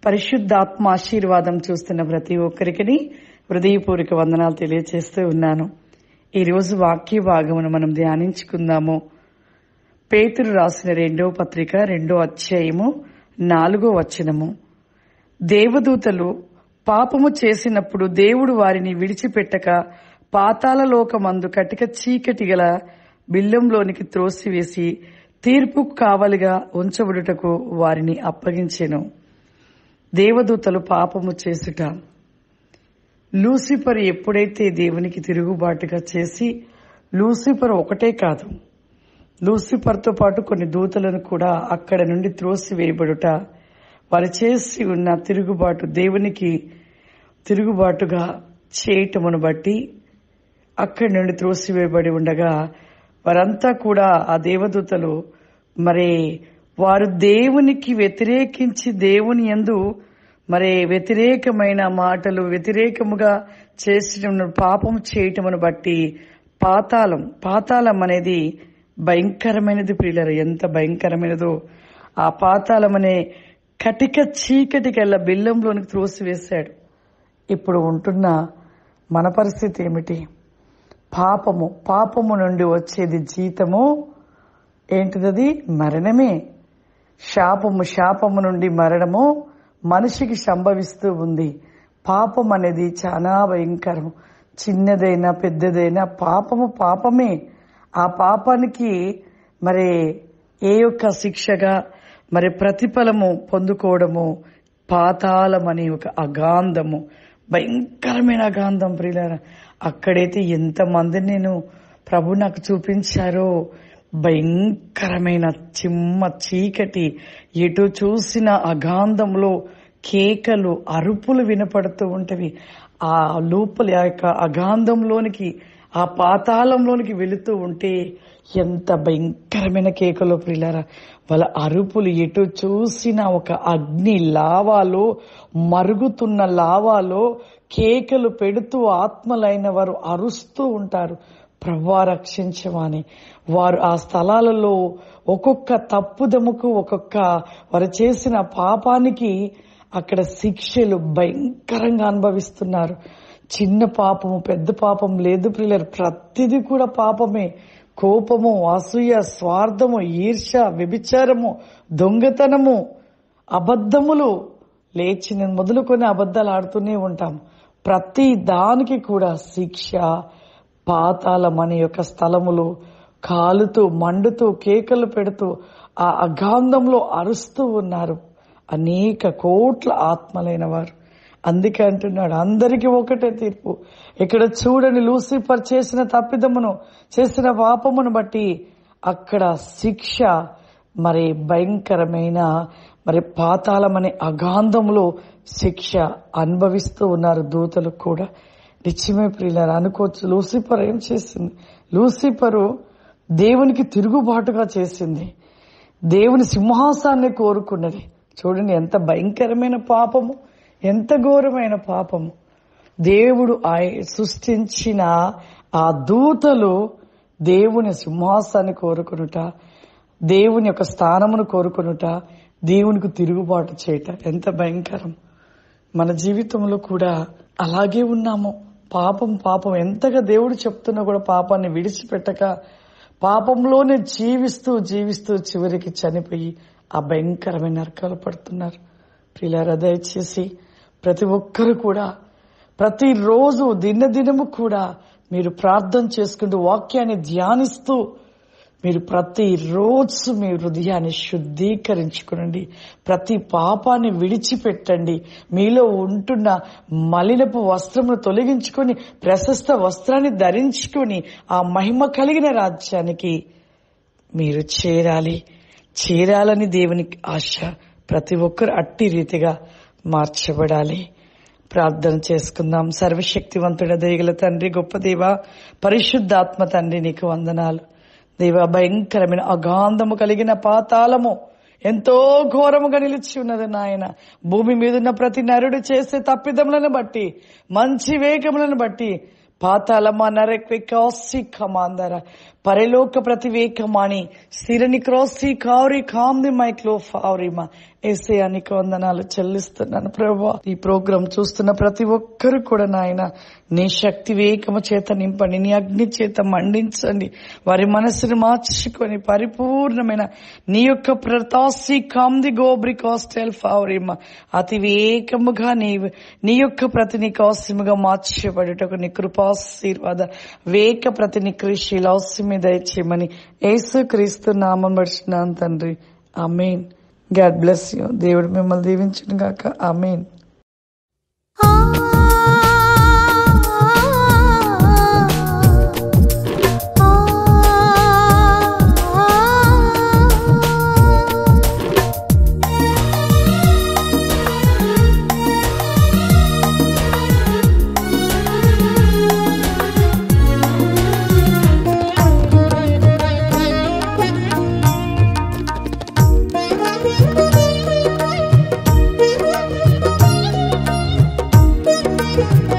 పరిశుద్ధాత్మ ఆశీర్వాదం చూస్తున్న ప్రతి ఒక్కరికి హృదయపూర్వక వందనాలు తెలియజేస్తూ ఉన్నాను. ఈరోజు వాక్య భాగమును మనం ధ్యానించుకుందాము. పేతురు రాసిన 2వ పత్రిక 2వ అధ్యాయము 4వ వచనము. దేవదూతలు పాపము చేసినప్పుడు దేవుడు వారిని విడిచిపెట్టక పాతాళలోకమందు కటిక చీకటి గల బిల్లంలోనికి త్రోసివేసి తీర్పుకు కావలిగా ఉంచబడుటకు వారిని అప్పగించెను. దేవదూతలు పాపము చేసుట. లూసిఫర్ ఎప్పుడైతే దేవునికి తిరుగుబాటుగా చేసి, లూసిఫర్ ఒకటే కాదు, లూసిఫర్తో పాటు కొన్ని దూతలను కూడా అక్కడ నుండి త్రోసివేయబడుట, వారు చేసి ఉన్న తిరుగుబాటు, దేవునికి తిరుగుబాటుగా చేయటమును బట్టి అక్కడి నుండి త్రోసివేయబడి ఉండగా, వారంతా కూడా ఆ దేవదూతలు వారు దేవునికి వ్యతిరేకించి దేవుని యందు వ్యతిరేకమైన మాటలు, వ్యతిరేకముగా చేసిన పాపం చేయటమును బట్టి పాతాళం అనేది భయంకరమైనది. ప్రియులారా, ఎంత భయంకరమైనదో! ఆ పాతాళం అనే కటిక చీకటి గల బిల్లంలోనికి త్రోసివేశాడు. ఇప్పుడు ఉంటున్న మన పరిస్థితి ఏమిటి? పాపము నుండి వచ్చేది జీతము ఏంటిదది? మరణమే. శాపము నుండి మరణము మనిషికి సంభవిస్తూ ఉంది. పాపం అనేది చాలా భయంకరం. చిన్నదైనా పెద్దదైనా పాపమే. ఆ పాపానికి ఏ యొక్క శిక్షగా ప్రతిఫలము పొందుకోవడము పాతాళం అనే ఒక అగాంధము, భయంకరమైన అగాంధం. ప్రియులారా, అక్కడైతే ఎంతమందిని నేను ప్రభు నాకు చూపించారో, భయంకరమైన చీకటి, ఎటు చూసిన అగాంధంలో కేకలు, అరుపులు వినపడుతూ ఉంటవి. ఆ లోపల యొక్క అగాంధంలోనికి, ఆ పాతాళంలోనికి వెళుతూ ఉంటే ఎంత భయంకరమైన కేకలో ప్రియులారా! వాళ్ళ అరుపులు, ఎటు చూసిన ఒక అగ్ని లావాలో, మరుగుతున్న లావాలో కేకలు పెడుతూ ఆత్మలైన వారు అరుస్తూ ఉంటారు, ప్రభువా రక్షించమని. వారు ఆ స్థలాలలో ఒక్కొక్క తప్పుదముకు, వారు చేసిన పాపానికి అక్కడ శిక్షలు భయంకరంగా అనుభవిస్తున్నారు. చిన్న పాపము, పెద్ద పాపం లేదు ప్రియులారా, ప్రతిదీ కూడా పాపమే. కోపము, అసూయ, స్వార్థము, ఈర్ష్య, వ్యభిచారము, దొంగతనము, అబద్ధములు, లేచిన మొదలుకొని అబద్ధాలు ఆడుతూనే ఉంటాం. ప్రతి దానికి కూడా శిక్ష పాతాళం అనే యొక్క స్థలములు కాలుతూ, మండుతూ, కేకలు పెడుతూ ఆ అగాంధంలో అరుస్తూ ఉన్నారు అనేక కోట్ల ఆత్మలైన వారు. అందుకే అంటున్నాడు, అందరికీ ఒకటే తీర్పు. ఇక్కడ చూడండి, లూసిఫర్ చేసిన తప్పిదమును, చేసిన పాపమును బట్టి అక్కడ శిక్ష భయంకరమైన పాతాళం అనే అగాంధంలో శిక్ష అనుభవిస్తూ ఉన్నారు దూతలు కూడా. నిత్యమే ప్రియులారా, అనుకోవచ్చు లూసిఫర్ ఏం చేసింది? లూసిఫరు దేవునికి తిరుగుబాటుగా చేసింది, దేవుని సింహాసాన్ని కోరుకున్నది. చూడండి ఎంత భయంకరమైన పాపము, ఎంత ఘోరమైన పాపము. దేవుడు సృష్టించిన ఆ దూతలు దేవుని సింహాసాన్ని కోరుకునుట, దేవుని యొక్క స్థానమును కోరుకునుట, దేవునికి తిరుగుబాటు చేయట ఎంత భయంకరం. మన జీవితంలో కూడా అలాగే ఉన్నాము. పాపం ఎంతగా దేవుడు చెప్తున్నా కూడా పాపాన్ని విడిచిపెట్టక పాపంలోనే జీవిస్తూ చివరికి చనిపోయి ఆ భయంకరమైన నరకాలు పడుతున్నారు. ప్రియులారా, దయచేసి ప్రతి ఒక్కరు కూడా ప్రతిరోజు దినదినము కూడా మీరు ప్రార్థన చేసుకుంటూ, వాక్యాన్ని ధ్యానిస్తూ, మీరు ప్రతిరోజు మీ హృదయాన్ని శుద్ధీకరించుకునండి. ప్రతి పాపాన్ని విడిచిపెట్టండి. మీలో ఉంటున్న మలినపు వస్త్రమును తొలగించుకొని ప్రశస్త వస్త్రాన్ని ధరించుకొని ఆ మహిమ కలిగిన రాజ్యానికి మీరు చేరాలని దేవునికి ఆశ. ప్రతి ఒక్కరు అట్టి రీతిగా మార్చబడాలి. ప్రార్థన చేసుకుందాం. సర్వశక్తివంతుడ, దయగల తండ్రి, గొప్ప దేవ, పరిశుద్ధాత్మ తండ్రి, నీకు వందనాలు. దేవ, భయంకరమైన అగాంధము కలిగిన పాతాళము ఎంతో ఘోరముగా నిలిచి ఉన్నది నాయన. భూమి మీద ఉన్న ప్రతి నరుడు చేసే తప్పిదములను బట్టి, మంచి వేగములను బట్టి పాతాళమా నరకమాందర పరలోక ప్రతివేకమాని స్థిరని క్రోసి కావరి కాంది మైక్లో ఫావరిమా ఏసయానికి వందనాలు చెల్లిస్తున్నాను ప్రభువా. ఈ ప్రోగ్రాం చూస్తున్న ప్రతి ఒక్కరు కూడా నాయన నీ శక్తి వేగము చేత నింపండి, నీ అగ్ని చేత మండించండి, వారి మనసును మార్చుకొని పరిపూర్ణమైన నీ యొక్క ప్రతాసి కాంది గోబ్రి కాస్టెల్ ఫావరిమా అతి వేగముగా నీ యొక్క ప్రతిని కాస్యముగా మార్చబడుటకు నీ కృపాశీర్వాద వేక ప్రతిని కృషిలాస్యమి దయచేయమని యేసుక్రీస్తు నామం పడుచున్నాను తండ్రి. ఆమేన్. God bless you. దేవుడు మిమ్మల్ని దీవించును గాక. ఆమేన్. Thank you.